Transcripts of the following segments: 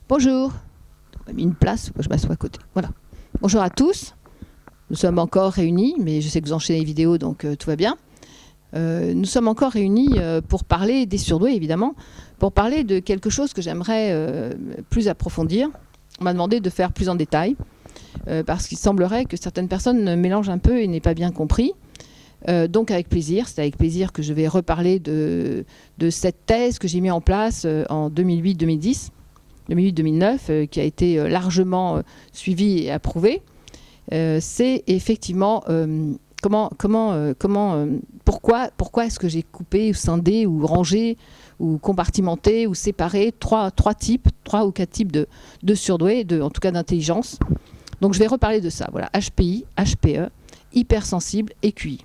Bonjour. On a mis une place, je m'assois à côté. Voilà. Bonjour à tous. Nous sommes encore réunis, mais je sais que vous enchaînez les vidéos, donc tout va bien. Nous sommes encore réunis pour parler des surdoués, évidemment, pour parler de quelque chose que j'aimerais plus approfondir. On m'a demandé de faire plus en détail, parce qu'il semblerait que certaines personnes mélangent un peu et n'aient pas bien compris. Donc avec plaisir, c'est avec plaisir que je vais reparler de cette thèse que j'ai mise en place en 2008-2010. 2008-2009, qui a été largement suivi et approuvé, c'est effectivement pourquoi est-ce que j'ai coupé ou scindé ou rangé ou compartimenté ou séparé trois ou quatre types de surdoués, en tout cas d'intelligence. Donc je vais reparler de ça. Voilà, HPI, HPE, hypersensible et QI.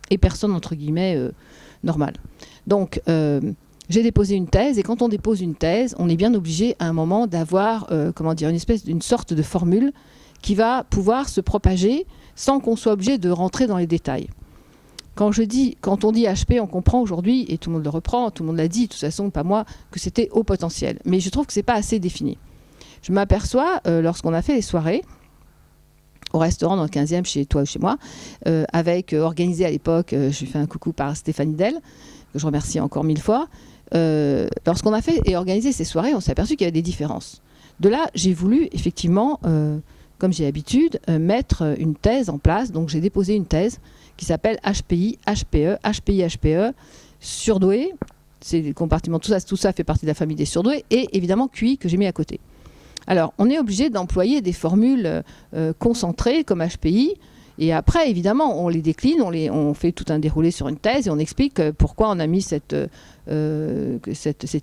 Et personne entre guillemets normale. Donc j'ai déposé une thèse, et quand on dépose une thèse, on est bien obligé à un moment d'avoir une sorte de formule qui va pouvoir se propager sans qu'on soit obligé de rentrer dans les détails. Quand on dit HP, on comprend aujourd'hui, et tout le monde le reprend, tout le monde l'a dit, de toute façon, pas moi, que c'était haut potentiel. Mais je trouve que ce n'est pas assez défini. Je m'aperçois, lorsqu'on a fait les soirées, au restaurant dans le 15e, chez toi ou chez moi, organisé à l'époque, je lui fais un coucou par Stéphanie Del, que je remercie encore 1000 fois. Lorsqu'on a fait et organisé ces soirées, on s'est aperçu qu'il y avait des différences. De là, j'ai voulu effectivement, comme j'ai l'habitude, mettre une thèse en place. Donc j'ai déposé une thèse qui s'appelle HPI, HPE, HPI, HPE, surdoué. C'est le compartiment, tout ça fait partie de la famille des surdoués, et évidemment QI que j'ai mis à côté. Alors, on est obligé d'employer des formules concentrées comme HPI, et après, évidemment, on les décline, on fait tout un déroulé sur une thèse, et on explique pourquoi on a mis cette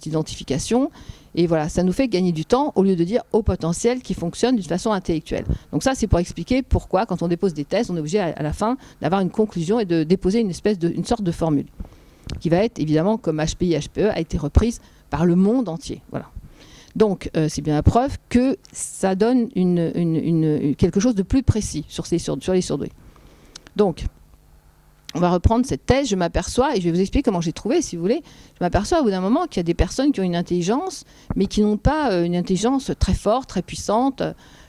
identification. Et voilà, ça nous fait gagner du temps, au lieu de dire haut potentiel qui fonctionne d'une façon intellectuelle. Donc ça, c'est pour expliquer pourquoi, quand on dépose des thèses, on est obligé à la fin d'avoir une conclusion et de déposer une sorte de formule, qui va être, évidemment, comme HPI, HPE, a été reprise par le monde entier. Voilà. Donc, c'est bien la preuve que ça donne quelque chose de plus précis sur les surdoués. Donc, on va reprendre cette thèse. Je m'aperçois, et je vais vous expliquer comment j'ai trouvé, si vous voulez. Je m'aperçois au bout d'un moment qu'il y a des personnes qui ont une intelligence, mais qui n'ont pas une intelligence très forte, très puissante,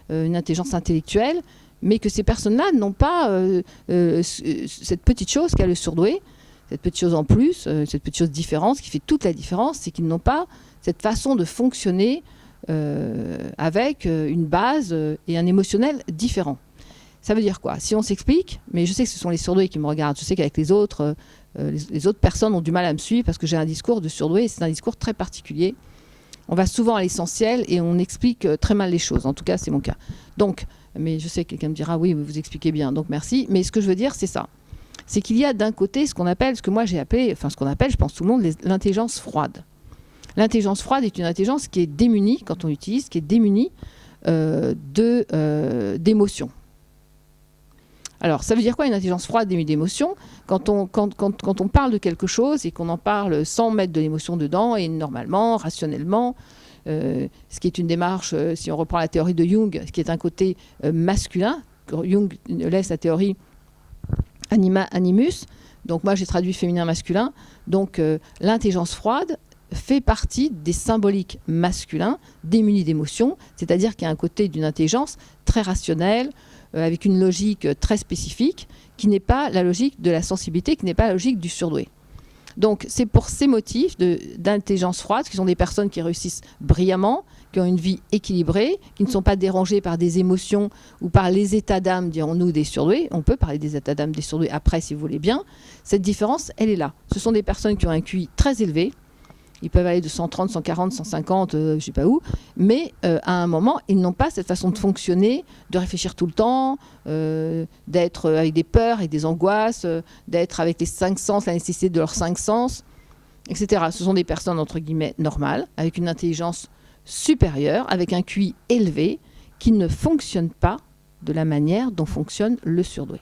une intelligence intellectuelle, mais que ces personnes-là n'ont pas cette petite chose qu'a le surdoué, cette petite chose en plus, cette petite chose différente, ce qui fait toute la différence, c'est qu'ils n'ont pas cette façon de fonctionner avec une base et un émotionnel différent. Ça veut dire quoi? Si on s'explique, mais je sais que ce sont les surdoués qui me regardent, je sais qu'avec les autres personnes ont du mal à me suivre parce que j'ai un discours de surdoué et c'est un discours très particulier. On va souvent à l'essentiel et on explique très mal les choses. En tout cas, c'est mon cas. Donc, mais je sais que quelqu'un me dira, oui, vous expliquez bien, donc merci. Mais ce que je veux dire, c'est ça. C'est qu'il y a d'un côté ce que moi j'ai appelé, enfin ce qu'on appelle, je pense tout le monde, l'intelligence froide. L'intelligence froide est une intelligence qui est démunie, quand on l'utilise, qui est démunie d'émotions. Alors, ça veut dire quoi une intelligence froide démunie d'émotions? Quand on parle de quelque chose et qu'on en parle sans mettre de l'émotion dedans, et normalement, rationnellement, ce qui est une démarche, si on reprend la théorie de Jung, ce qui est un côté masculin, Jung laisse la théorie anima animus, donc moi j'ai traduit féminin-masculin, donc l'intelligence froide fait partie des symboliques masculins démunis d'émotions, c'est-à-dire qu'il y a un côté d'une intelligence très rationnelle, avec une logique très spécifique, qui n'est pas la logique de la sensibilité, qui n'est pas la logique du surdoué. Donc c'est pour ces motifs d'intelligence froide, qui sont des personnes qui réussissent brillamment, qui ont une vie équilibrée, qui ne sont pas dérangées par des émotions ou par les états d'âme, dirons-nous, des surdoués. On peut parler des états d'âme des surdoués après, si vous voulez bien. Cette différence, elle est là. Ce sont des personnes qui ont un QI très élevé. Ils peuvent aller de 130, 140, 150, je ne sais pas où. Mais à un moment, ils n'ont pas cette façon de fonctionner, de réfléchir tout le temps, d'être avec des peurs et des angoisses, d'être avec les 5 sens, la nécessité de leurs 5 sens, etc. Ce sont des personnes, entre guillemets, normales, avec une intelligence supérieure, avec un QI élevé, qui ne fonctionnent pas de la manière dont fonctionne le surdoué.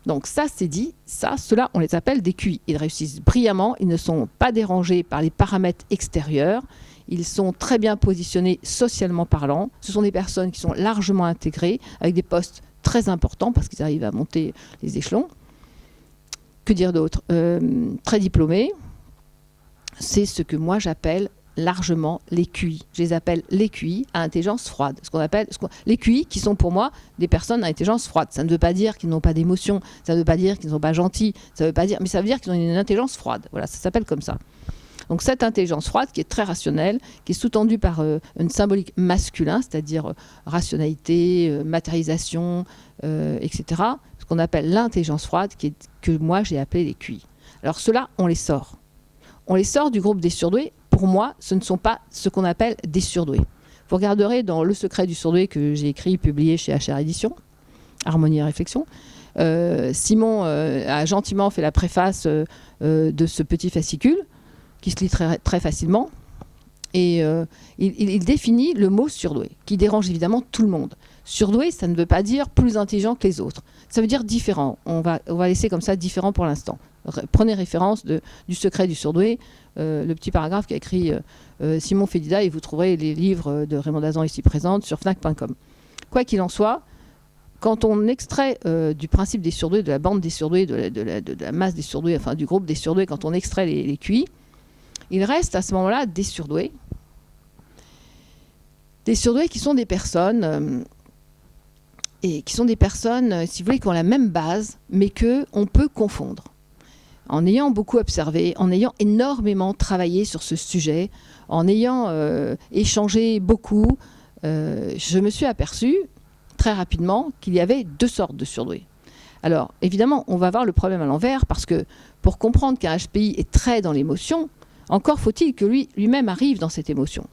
Donc ça, c'est dit, ceux-là, on les appelle des QI. Ils réussissent brillamment, ils ne sont pas dérangés par les paramètres extérieurs, ils sont très bien positionnés socialement parlant. Ce sont des personnes qui sont largement intégrées, avec des postes très importants, parce qu'ils arrivent à monter les échelons. Que dire d'autre? Très diplômés. C'est ce que moi j'appelle largement les QI. Je les appelle les QI à intelligence froide. Les QI qui sont pour moi des personnes à intelligence froide. Ça ne veut pas dire qu'ils n'ont pas d'émotion, ça ne veut pas dire qu'ils ne sont pas gentils, mais ça veut dire qu'ils ont une intelligence froide. Voilà, ça s'appelle comme ça. Donc cette intelligence froide qui est très rationnelle, qui est sous-tendue par une symbolique masculin, c'est-à-dire rationalité, matérialisation, etc. Ce qu'on appelle l'intelligence froide, que moi j'ai appelé les QI. Alors ceux-là, on les sort. On les sort du groupe des surdoués. Pour moi, ce ne sont pas ce qu'on appelle des surdoués. Vous regarderez dans Le secret du surdoué que j'ai écrit, publié chez HR Éditions, Harmonie et Réflexion. Simon a gentiment fait la préface de ce petit fascicule qui se lit très, très facilement. Et il définit le mot surdoué, qui dérange évidemment tout le monde. Surdoué, ça ne veut pas dire plus intelligent que les autres. Ça veut dire différent. On va laisser comme ça différent pour l'instant. Prenez référence du secret du surdoué, le petit paragraphe qu'a écrit Simon Fédida, et vous trouverez les livres de Raymond Dazan ici présentes sur fnac.com. Quoi qu'il en soit, quand on extrait du principe des surdoués, de la bande des surdoués, de la masse des surdoués, enfin du groupe des surdoués, quand on extrait les QI, il reste à ce moment-là des surdoués. Des surdoués qui sont des personnes, si vous voulez, qui ont la même base, mais qu'on peut confondre. En ayant beaucoup observé, en ayant énormément travaillé sur ce sujet, en ayant échangé beaucoup, je me suis aperçue très rapidement qu'il y avait deux sortes de surdoués. Alors, évidemment, on va voir le problème à l'envers, parce que pour comprendre qu'un HPI est très dans l'émotion, encore faut-il que lui-même arrive dans cette émotion.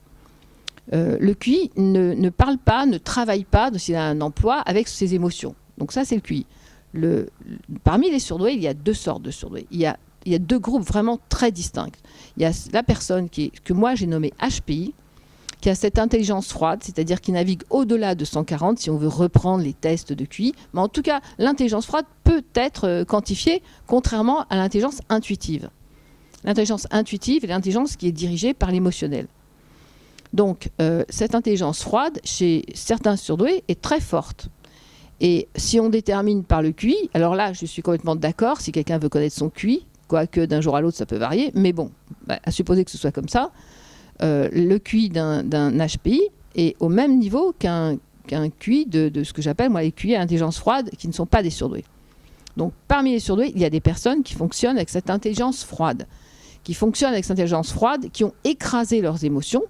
Le QI ne parle pas, ne travaille pas, s'il a un emploi, avec ses émotions. Donc ça, c'est le QI. Parmi les surdoués, il y a deux sortes de surdoués. Il y a deux groupes vraiment très distincts. Il y a la personne que moi j'ai nommée HPI, qui a cette intelligence froide, c'est-à-dire qui navigue au-delà de 140, si on veut reprendre les tests de QI. Mais en tout cas, l'intelligence froide peut être quantifiée, contrairement à l'intelligence intuitive. L'intelligence intuitive est l'intelligence qui est dirigée par l'émotionnel. Donc, cette intelligence froide, chez certains surdoués, est très forte. Et si on détermine par le QI, alors là, je suis complètement d'accord, si quelqu'un veut connaître son QI, quoique d'un jour à l'autre, ça peut varier, mais bon, à supposer que ce soit comme ça, le QI d'un HPI est au même niveau qu'un QI de ce que j'appelle, moi, les QI à intelligence froide, qui ne sont pas des surdoués. Donc, parmi les surdoués, il y a des personnes qui fonctionnent avec cette intelligence froide, qui ont écrasé leurs émotions,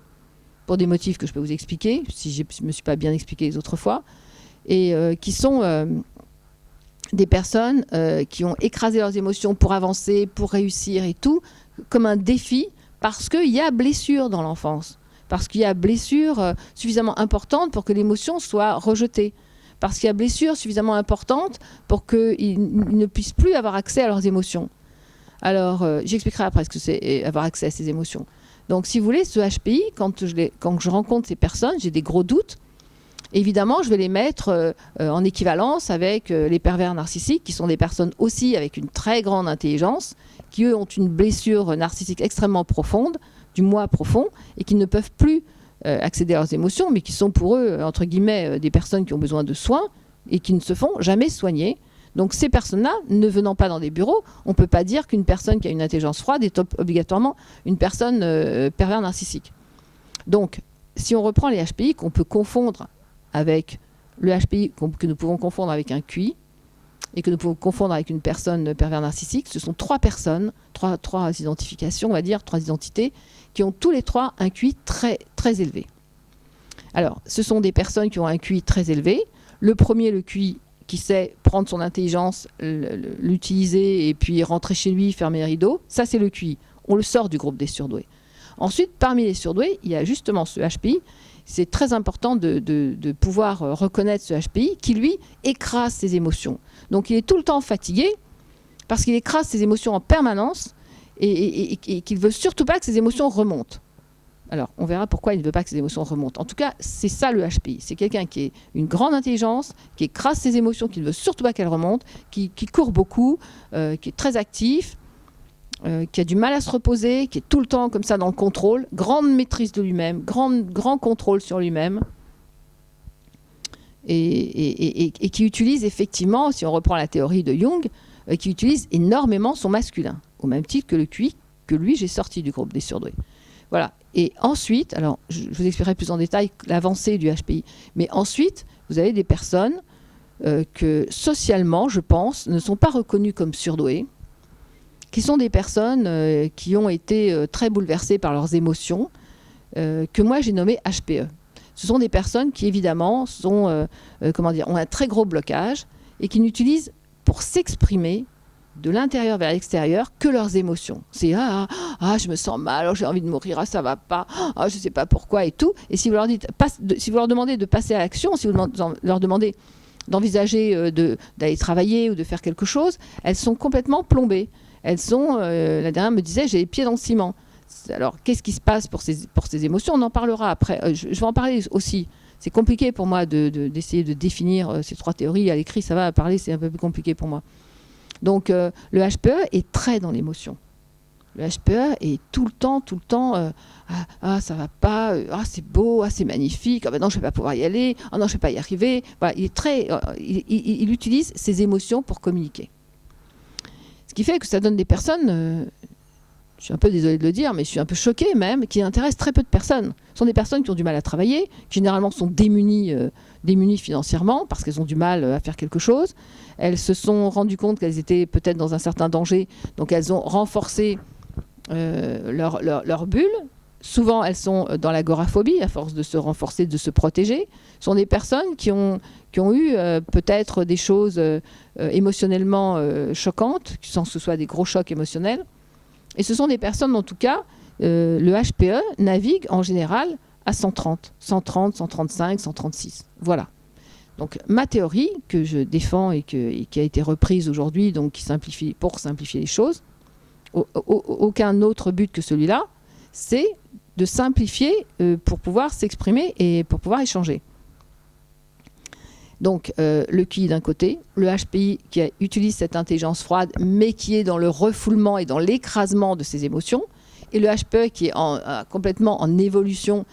pour des motifs que je peux vous expliquer, si je ne me suis pas bien expliqué les autres fois, et qui sont des personnes qui ont écrasé leurs émotions pour avancer, pour réussir et tout, comme un défi, parce qu'il y a blessure dans l'enfance, parce qu'il y a blessure suffisamment importante pour que l'émotion soit rejetée, parce qu'il y a blessure suffisamment importante pour qu'ils ne puissent plus avoir accès à leurs émotions. Alors, j'expliquerai après ce que c'est avoir accès à ces émotions. Donc, si vous voulez, ce HPI, quand je rencontre ces personnes, j'ai des gros doutes. Évidemment, je vais les mettre en équivalence avec les pervers narcissiques, qui sont des personnes aussi avec une très grande intelligence, qui, eux, ont une blessure narcissique extrêmement profonde, du moi profond, et qui ne peuvent plus accéder à leurs émotions, mais qui sont pour eux, entre guillemets, des personnes qui ont besoin de soins et qui ne se font jamais soigner. Donc ces personnes-là, ne venant pas dans des bureaux, on ne peut pas dire qu'une personne qui a une intelligence froide est obligatoirement une personne pervers narcissique. Donc, si on reprend les HPI qu'on peut confondre avec le HPI que nous pouvons confondre avec un QI et que nous pouvons confondre avec une personne pervers narcissique, ce sont trois personnes, trois identifications, on va dire, trois identités, qui ont tous les trois un QI très, très élevé. Alors, ce sont des personnes qui ont un QI très élevé. Le premier, le QI, qui sait prendre son intelligence, l'utiliser et puis rentrer chez lui, fermer les rideaux, ça c'est le QI. On le sort du groupe des surdoués. Ensuite, parmi les surdoués, il y a justement ce HPI. C'est très important de pouvoir reconnaître ce HPI qui, lui, écrase ses émotions. Donc il est tout le temps fatigué parce qu'il écrase ses émotions en permanence et qu'il ne veut surtout pas que ses émotions remontent. Alors, on verra pourquoi il ne veut pas que ses émotions remontent. En tout cas, c'est ça le HPI. C'est quelqu'un qui a une grande intelligence, qui écrase ses émotions, qui ne veut surtout pas qu'elles remontent, qui court beaucoup, qui est très actif, qui a du mal à se reposer, qui est tout le temps comme ça dans le contrôle, grande maîtrise de lui-même, grand contrôle sur lui-même, et qui utilise effectivement, si on reprend la théorie de Jung, qui utilise énormément son masculin, au même titre que le QI, que lui j'ai sorti du groupe des surdoués. Voilà. Et ensuite, alors je vous expliquerai plus en détail l'avancée du HPI, mais ensuite, vous avez des personnes que socialement, je pense, ne sont pas reconnues comme surdouées, qui sont des personnes qui ont été très bouleversées par leurs émotions, que moi j'ai nommées HPE. Ce sont des personnes qui évidemment sont, ont un très gros blocage et qui n'utilisent pour s'exprimer de l'intérieur vers l'extérieur que leurs émotions. C'est je me sens mal, j'ai envie de mourir, ça va pas, je ne sais pas pourquoi et tout. Et si vous leur dites, si vous leur demandez de passer à l'action, si vous leur demandez d'envisager d'aller travailler ou de faire quelque chose, elles sont complètement plombées. Elles sont, la dernière me disait, j'ai les pieds dans le ciment. Alors, qu'est-ce qui se passe pour ces émotions? On en parlera après. Je vais en parler aussi. C'est compliqué pour moi d'essayer de définir ces 3 théories. À l'écrit, ça va, à parler, c'est un peu plus compliqué pour moi. Donc, le HPE est très dans l'émotion. Le HPE est tout le temps, ça va pas, c'est beau, c'est magnifique, non, je vais pas pouvoir y aller, non, je vais pas y arriver. Voilà, il utilise ses émotions pour communiquer. Ce qui fait que ça donne des personnes, je suis un peu désolée de le dire, mais je suis un peu choquée même, qui intéressent très peu de personnes. Ce sont des personnes qui ont du mal à travailler, qui généralement sont démunies financièrement parce qu'elles ont du mal à faire quelque chose. Elles se sont rendues compte qu'elles étaient peut-être dans un certain danger, donc elles ont renforcé leur bulle. Souvent, elles sont dans l'agoraphobie, à force de se renforcer, de se protéger. Ce sont des personnes qui ont eu peut-être des choses émotionnellement choquantes, sans que ce soit des gros chocs émotionnels. Et ce sont des personnes, en tout cas, le HPE navigue en général à 130, 135, 136. Voilà. Donc ma théorie que je défends et qui a été reprise aujourd'hui, donc pour simplifier les choses, aucun autre but que celui-là, c'est de simplifier pour pouvoir s'exprimer et pour pouvoir échanger. Donc le QI d'un côté, le HPI qui utilise cette intelligence froide mais qui est dans le refoulement et dans l'écrasement de ses émotions, et le HPE qui est complètement en évolution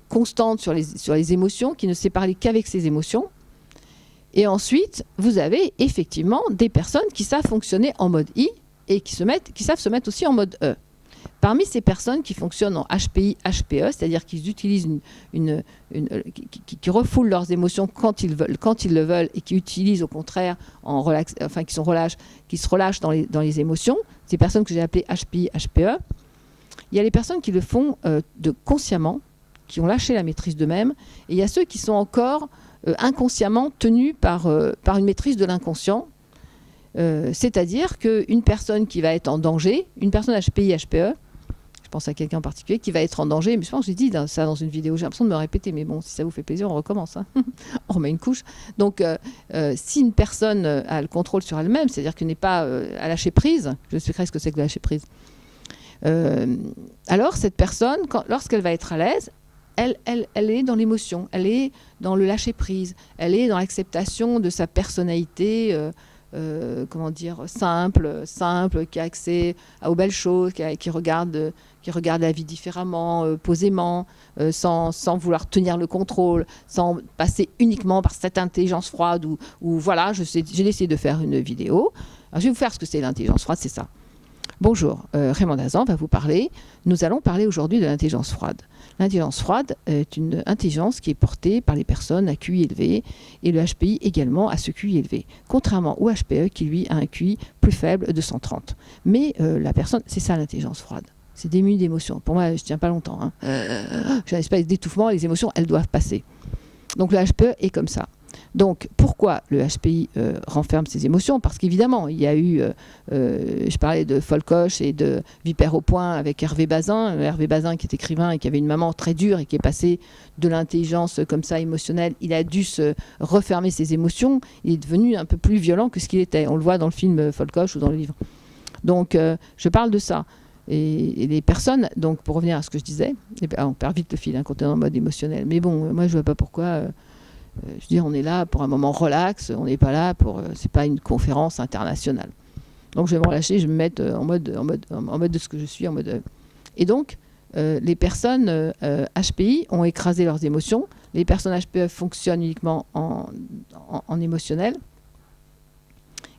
constante sur les émotions, qui ne sait parler qu'avec ses émotions. Et ensuite, vous avez effectivement des personnes qui savent fonctionner en mode I et qui savent se mettre aussi en mode E. Parmi ces personnes qui fonctionnent en HPI, HPE, c'est-à-dire qu'ils utilisent qui refoulent leurs émotions quand ils le veulent, et qui utilisent au contraire qui se relâchent dans les émotions, ces personnes que j'ai appelées HPI, HPE, il y a les personnes qui le font consciemment, qui ont lâché la maîtrise d'eux-mêmes, et il y a ceux qui sont encore inconsciemment tenus par une maîtrise de l'inconscient. C'est-à-dire qu'une personne qui va être en danger, une personne HPI, HPE, je pense à quelqu'un en particulier qui va être en danger, mais je pense que j'ai dit ça dans une vidéo, j'ai l'impression de me répéter, mais bon, si ça vous fait plaisir, on recommence. Hein. On remet une couche. Donc, si une personne a le contrôle sur elle-même, c'est-à-dire qu'elle n'est pas à lâcher prise, je expliquerai ce que c'est que lâcher prise, alors cette personne, lorsqu'elle va être à l'aise, elle est dans l'émotion, elle est dans le lâcher prise, elle est dans l'acceptation de sa personnalité simple, qui a accès aux belles choses, qui regarde la vie différemment, posément, sans vouloir tenir le contrôle, sans passer uniquement par cette intelligence froide où voilà, j'ai décidé de faire une vidéo. Alors, je vais vous faire ce que c'est l'intelligence froide, c'est ça. Bonjour, Raymond Dazan va vous parler. Nous allons parler aujourd'hui de l'intelligence froide. L'intelligence froide est une intelligence qui est portée par les personnes à QI élevé et le HPI également à ce QI élevé, contrairement au HPE qui lui a un QI plus faible de 130. Mais la personne, c'est ça l'intelligence froide. C'est démuni d'émotions. Pour moi, je ne tiens pas longtemps. Hein. J'ai une espèce d'étouffement, les émotions, elles doivent passer. Donc le HPE est comme ça. Donc, pourquoi le HPI renferme ses émotions? Parce qu'évidemment, il y a eu, je parlais de Folcoche et de Vipère au point avec Hervé Bazin. Hervé Bazin qui est écrivain et qui avait une maman très dure et qui est passé de l'intelligence comme ça émotionnelle. Il a dû se refermer ses émotions. Il est devenu un peu plus violent que ce qu'il était. On le voit dans le film Folcoche ou dans le livre. Donc, je parle de ça. Et les personnes, donc pour revenir à ce que je disais, on perd vite le fil hein, quand on est en mode émotionnel. Mais bon, moi je vois pas pourquoi... je veux dire, on est là pour un moment relax, on n'est pas là pour... c'est pas une conférence internationale. Donc je vais me relâcher, je vais me mettre en mode de ce que je suis, en mode... Et donc, les personnes HPI ont écrasé leurs émotions. Les personnes HPE fonctionnent uniquement en émotionnel.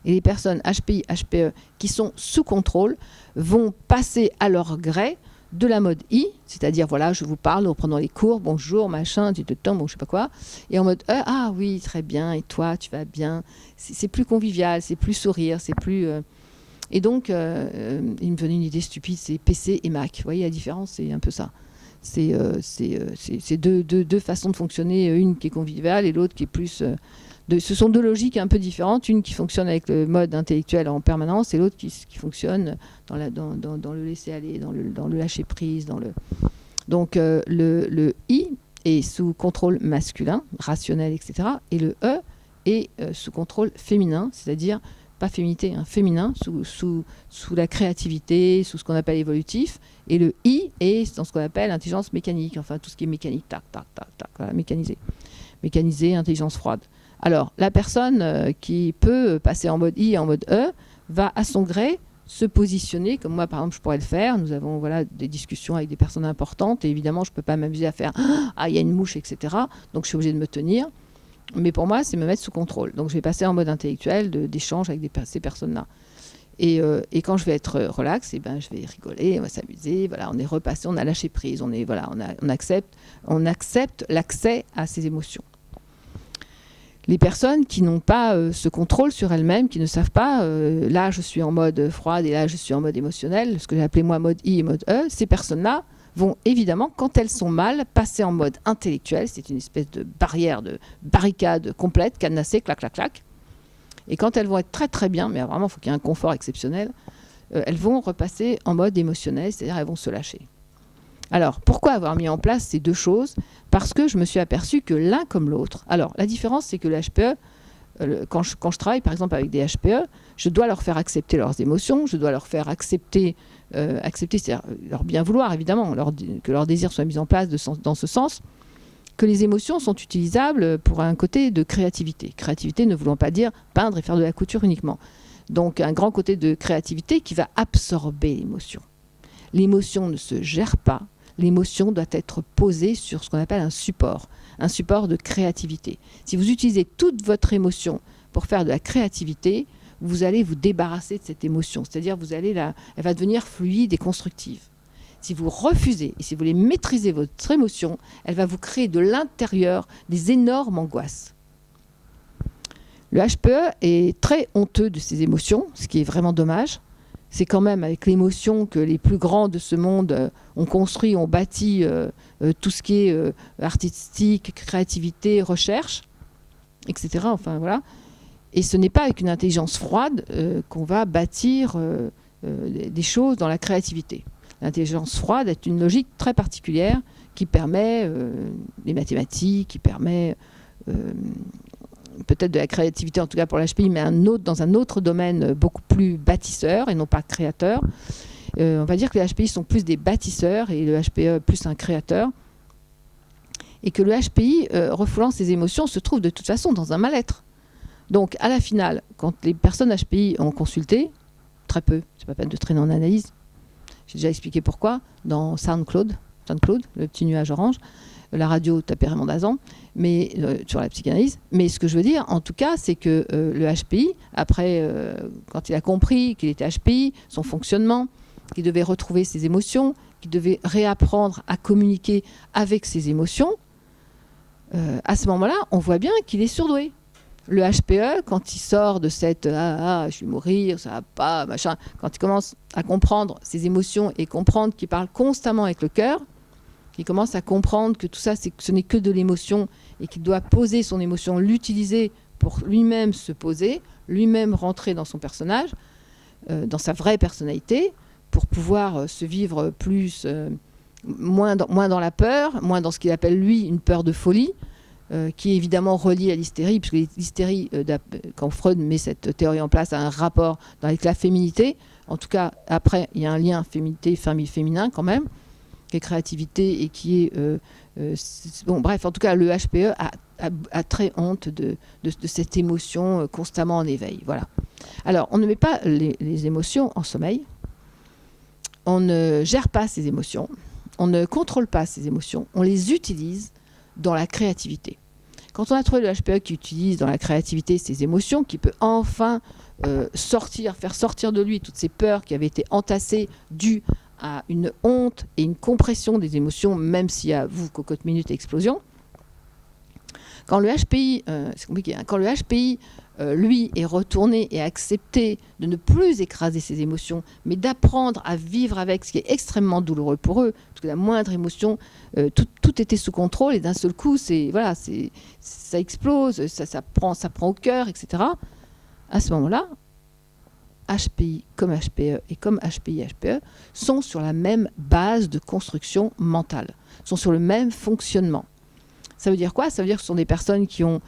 Et les personnes HPI, HPE qui sont sous contrôle vont passer à leur gré de la mode I, c'est-à-dire, voilà, je vous parle, nous reprenons les cours, bonjour, machin, tu te tombes, bon, je sais pas quoi. Et en mode E, ah oui, très bien, et toi, tu vas bien. C'est plus convivial, c'est plus sourire, c'est plus... Et donc, il me venait une idée stupide, c'est PC et Mac. Vous voyez la différence, c'est un peu ça. C'est deux façons de fonctionner, une qui est conviviale et l'autre qui est plus... ce sont deux logiques un peu différentes, une qui fonctionne avec le mode intellectuel en permanence et l'autre qui fonctionne dans le laisser-aller, dans le lâcher-prise. Donc le I est sous contrôle masculin, rationnel, etc. Et le E est sous contrôle féminin, c'est-à-dire, pas féminité, hein, féminin, sous la créativité, sous ce qu'on appelle évolutif. Et le I est dans ce qu'on appelle intelligence mécanique, enfin tout ce qui est mécanique, tac, tac, tac, tac, voilà, mécanisé, intelligence froide. Alors, la personne qui peut passer en mode I et en mode E va à son gré se positionner, comme moi par exemple je pourrais le faire. Nous avons des discussions avec des personnes importantes et évidemment je ne peux pas m'amuser à faire « Ah, il y a une mouche », etc. Donc je suis obligée de me tenir. Mais pour moi, c'est me mettre sous contrôle. Donc je vais passer en mode intellectuel d'échange avec ces personnes-là. Et quand je vais être relax, je vais rigoler, on va s'amuser. Voilà, on est repassé, on a lâché prise, on accepte l'accès à ces émotions. Les personnes qui n'ont pas ce contrôle sur elles-mêmes, qui ne savent pas, là je suis en mode froide et là je suis en mode émotionnel, ce que j'ai appelé moi mode I et mode E, ces personnes-là vont évidemment, quand elles sont mal, passer en mode intellectuel, c'est une espèce de barricade complète, cadenassée, clac, clac, clac. Et quand elles vont être très très bien, mais vraiment il faut qu'il y ait un confort exceptionnel, elles vont repasser en mode émotionnel, c'est-à-dire elles vont se lâcher. Alors, pourquoi avoir mis en place ces deux choses ? Parce que je me suis aperçue que l'un comme l'autre... Alors, la différence, c'est que le HPE, quand je travaille par exemple avec des HPE, je dois leur faire accepter leurs émotions, je dois leur faire accepter c'est-à-dire leur bien vouloir, évidemment, que leurs désirs soient mis en place dans ce sens, que les émotions sont utilisables pour un côté de créativité. Créativité ne voulant pas dire peindre et faire de la couture uniquement. Donc, un grand côté de créativité qui va absorber l'émotion. L'émotion ne se gère pas. L'émotion doit être posée sur ce qu'on appelle un support de créativité. Si vous utilisez toute votre émotion pour faire de la créativité, vous allez vous débarrasser de cette émotion. C'est-à-dire, elle va devenir fluide et constructive. Si vous refusez et si vous voulez maîtriser votre émotion, elle va vous créer de l'intérieur des énormes angoisses. Le HPE est très honteux de ses émotions, ce qui est vraiment dommage. C'est quand même avec l'émotion que les plus grands de ce monde ont construit, ont bâti tout ce qui est artistique, créativité, recherche, etc. Enfin, voilà. Et ce n'est pas avec une intelligence froide qu'on va bâtir des choses dans la créativité. L'intelligence froide est une logique très particulière qui permet les mathématiques, qui permet peut-être de la créativité, en tout cas pour l'HPI, mais dans un autre domaine beaucoup plus bâtisseur et non pas créateur. On va dire que les HPI sont plus des bâtisseurs et le HPE plus un créateur. Et que le HPI, refoulant ses émotions, se trouve de toute façon dans un mal-être. Donc, à la finale, quand les personnes HPI ont consulté, très peu, c'est pas peine de traîner en analyse, j'ai déjà expliqué pourquoi, dans SoundCloud, le petit nuage orange, la radio tapé Raymond Dazan, mais sur la psychanalyse. Mais ce que je veux dire, en tout cas, c'est que le HPI, après, quand il a compris qu'il était HPI, son fonctionnement, qu'il devait retrouver ses émotions, qu'il devait réapprendre à communiquer avec ses émotions, à ce moment-là, on voit bien qu'il est surdoué. Le HPE, quand il sort de cette « je vais mourir, ça va pas, machin », quand il commence à comprendre ses émotions et comprendre qu'il parle constamment avec le cœur, qu'il commence à comprendre que tout ça, ce n'est que de l'émotion et qu'il doit poser son émotion, l'utiliser pour lui-même se poser, lui-même rentrer dans son personnage, dans sa vraie personnalité, pour pouvoir se vivre plus, moins dans la peur, moins dans ce qu'il appelle lui une peur de folie, qui est évidemment reliée à l'hystérie, puisque l'hystérie, quand Freud met cette théorie en place, a un rapport avec la féminité. En tout cas, après, il y a un lien féminité-féminin quand même, qui est créativité et qui est... bon, bref, en tout cas, le HPE a très honte de cette émotion constamment en éveil. Voilà. Alors, on ne met pas les émotions en sommeil. On ne gère pas ces émotions. On ne contrôle pas ces émotions. On les utilise dans la créativité. Quand on a trouvé le HPE qui utilise dans la créativité ses émotions, qui peut enfin faire sortir de lui toutes ces peurs qui avaient été entassées dues à une honte et une compression des émotions, même s'il y a cocotte minute et explosion. Quand le HPI, c'est compliqué, hein, quand le HPI, lui, est retourné et accepté de ne plus écraser ses émotions, mais d'apprendre à vivre avec, ce qui est extrêmement douloureux pour eux, parce que la moindre émotion, tout était sous contrôle, et d'un seul coup, ça explose, ça prend au cœur, etc. À ce moment-là, HPI comme HPE et comme HPI-HPE sont sur la même base de construction mentale, sont sur le même fonctionnement. Ça veut dire quoi? Ça veut dire que ce sont des personnes qui ont,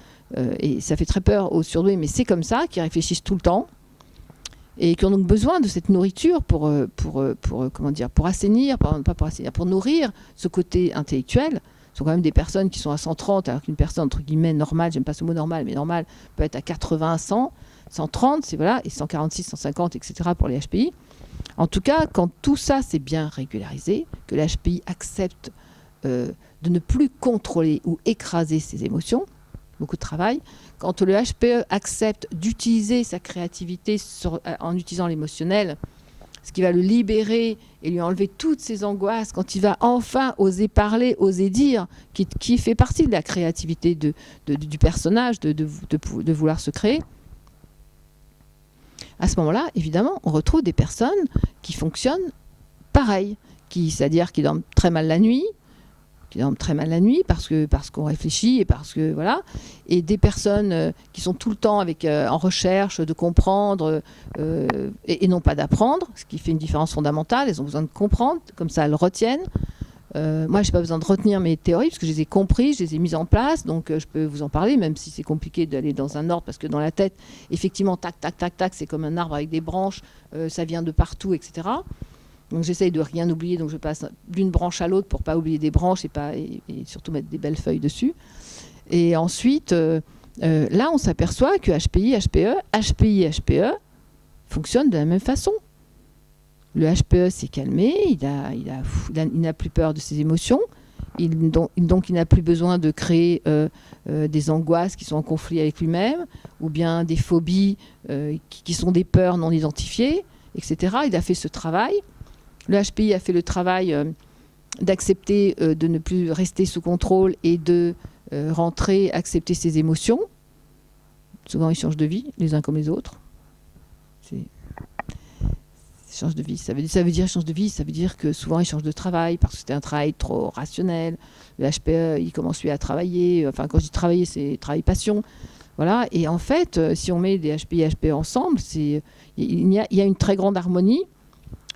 et ça fait très peur aux surdoués, mais c'est comme ça, qui réfléchissent tout le temps et qui ont donc besoin de cette nourriture pour assainir, pas pour assainir, pour nourrir ce côté intellectuel. Ce sont quand même des personnes qui sont à 130, alors qu'une personne, entre guillemets, normale, j'aime pas ce mot normal, mais normale, peut être à 80, 100, 130, c'est voilà, et 146, 150, etc. pour les HPI. En tout cas, quand tout ça c'est bien régularisé, que l'HPI accepte de ne plus contrôler ou écraser ses émotions, beaucoup de travail. Quand le HPE accepte d'utiliser sa créativité en utilisant l'émotionnel, ce qui va le libérer et lui enlever toutes ses angoisses, quand il va enfin oser parler, oser dire, qui fait partie de la créativité du personnage, de vouloir se créer, à ce moment-là, évidemment, on retrouve des personnes qui fonctionnent pareil, c'est-à-dire qui dorment très mal la nuit, parce qu'on réfléchit et parce que voilà, et des personnes qui sont tout le temps en recherche de comprendre et non pas d'apprendre, ce qui fait une différence fondamentale. Elles ont besoin de comprendre, comme ça elles retiennent. Moi, j'ai pas besoin de retenir mes théories parce que je les ai comprises, je les ai mises en place, donc je peux vous en parler, même si c'est compliqué d'aller dans un ordre, parce que dans la tête, effectivement, tac, tac, tac, tac, c'est comme un arbre avec des branches, ça vient de partout, etc. Donc j'essaye de rien oublier, donc je passe d'une branche à l'autre pour pas oublier des branches et surtout mettre des belles feuilles dessus. Et ensuite, là, on s'aperçoit que HPI, HPE fonctionnent de la même façon. Le HPE s'est calmé, il n'a plus peur de ses émotions, donc il n'a plus besoin de créer des angoisses qui sont en conflit avec lui-même, ou bien des phobies qui sont des peurs non identifiées, etc. Il a fait ce travail. Le HPI a fait le travail d'accepter de ne plus rester sous contrôle et de accepter ses émotions. Souvent, ils changent de vie, les uns comme les autres. Change de vie. Ça veut dire change de vie, ça veut dire que souvent ils changent de travail parce que c'était un travail trop rationnel. Le HPE, il commence lui à travailler. Enfin, quand je dis travailler, c'est travail passion. Voilà. Et en fait, si on met des HPI et HPE ensemble, il y a une très grande harmonie.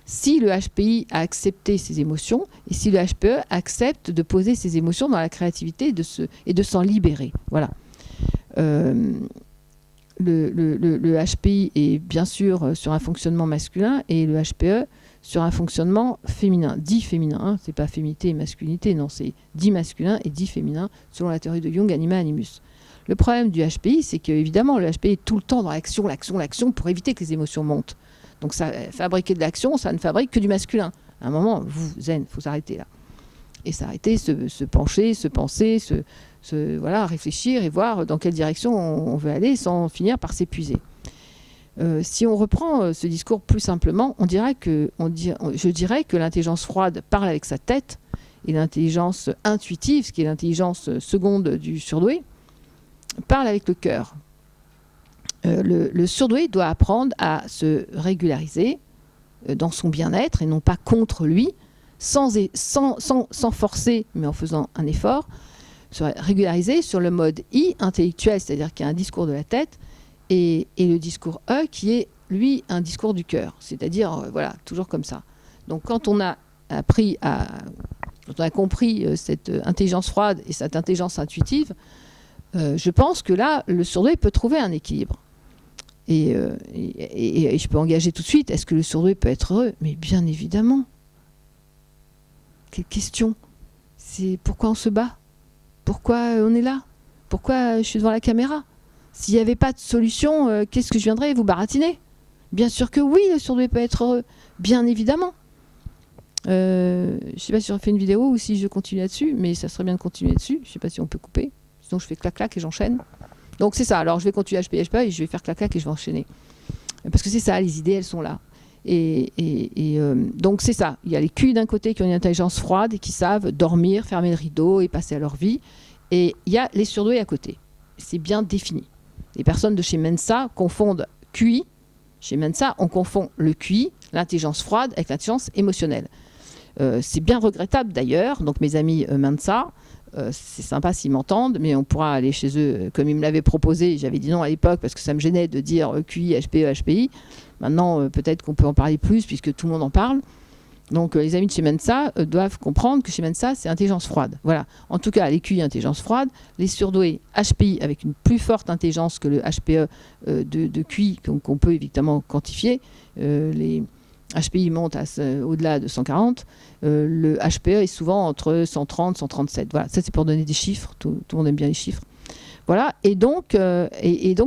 Si le HPI a accepté ses émotions et si le HPE accepte de poser ses émotions dans la créativité et de s'en libérer. Voilà. Le HPI est bien sûr sur un fonctionnement masculin et le HPE sur un fonctionnement féminin, dit féminin. Hein, c'est pas féminité et masculinité, non, c'est dit masculin et dit féminin selon la théorie de Jung, anima animus. Le problème du HPI, c'est qu'évidemment, le HPI est tout le temps dans l'action pour éviter que les émotions montent. Donc ça, fabriquer de l'action, ça ne fabrique que du masculin. À un moment, zen, il faut s'arrêter là. Et s'arrêter, se pencher, se penser, voilà, réfléchir et voir dans quelle direction on veut aller sans finir par s'épuiser. Si on reprend ce discours plus simplement, je dirais que l'intelligence froide parle avec sa tête et l'intelligence intuitive, ce qui est l'intelligence seconde du surdoué, parle avec le cœur. Le surdoué doit apprendre à se régulariser dans son bien-être et non pas contre lui, sans forcer, mais en faisant un effort, se régulariser sur le mode I intellectuel, c'est-à-dire qu'il y a un discours de la tête, et le discours E qui est, lui, un discours du cœur, c'est-à-dire, voilà, toujours comme ça. Donc quand on a compris cette intelligence froide et cette intelligence intuitive, je pense que là, le surdoué peut trouver un équilibre. Et je peux engager tout de suite, est-ce que le surdoué peut être heureux? Mais bien évidemment. Quelle question? C'est pourquoi on se bat? Pourquoi on est là? Pourquoi je suis devant la caméra? S'il n'y avait pas de solution, qu'est-ce que je viendrais vous baratiner? Bien sûr que oui, le surdoué peut être heureux. Bien évidemment. Je ne sais pas si j'aurais fait une vidéo ou si je continue là-dessus, mais ça serait bien de continuer là-dessus. Je ne sais pas si on peut couper. Sinon, je fais clac-clac et j'enchaîne. Donc c'est ça, alors je vais continuer HPI et je vais faire clac-clac et je vais enchaîner. Parce que c'est ça, les idées, elles sont là. Donc c'est ça. Il y a les QI d'un côté qui ont une intelligence froide et qui savent dormir, fermer le rideau et passer à leur vie. Et il y a les surdoués à côté. C'est bien défini. Les personnes de chez Mensa confondent QI. Chez Mensa, on confond le QI, l'intelligence froide, avec l'intelligence émotionnelle. C'est bien regrettable d'ailleurs. Donc mes amis Mensa, c'est sympa s'ils m'entendent, mais on pourra aller chez eux comme ils me l'avaient proposé. J'avais dit non à l'époque parce que ça me gênait de dire QI, HPE, HPI. Maintenant, peut-être qu'on peut en parler plus puisque tout le monde en parle. Donc les amis de chez Mensa doivent comprendre que chez Mensa, c'est intelligence froide. Voilà. En tout cas, les QI, intelligence froide. Les surdoués, HPI, avec une plus forte intelligence que le HPE de QI qu'on peut évidemment quantifier. Les HPI montent au-delà de 140. Le HPE est souvent entre 130 et 137. Voilà. Ça, c'est pour donner des chiffres. Tout le monde aime bien les chiffres. Voilà. Et donc,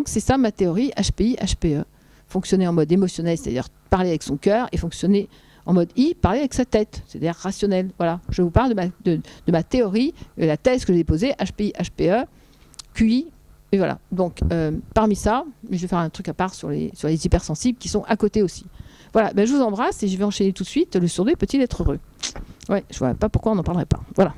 c'est ça ma théorie, HPI, HPE. Fonctionner en mode émotionnel, c'est-à-dire parler avec son cœur, et fonctionner en mode I, parler avec sa tête, c'est-à-dire rationnel. Voilà, je vous parle de ma théorie, la thèse que j'ai déposée, HPI, HPE, QI, et voilà. Donc, parmi ça, je vais faire un truc à part sur les hypersensibles qui sont à côté aussi. Voilà, ben, je vous embrasse et je vais enchaîner tout de suite. Le surdoué peut-il être heureux? Ouais, je ne vois pas pourquoi on n'en parlerait pas. Voilà.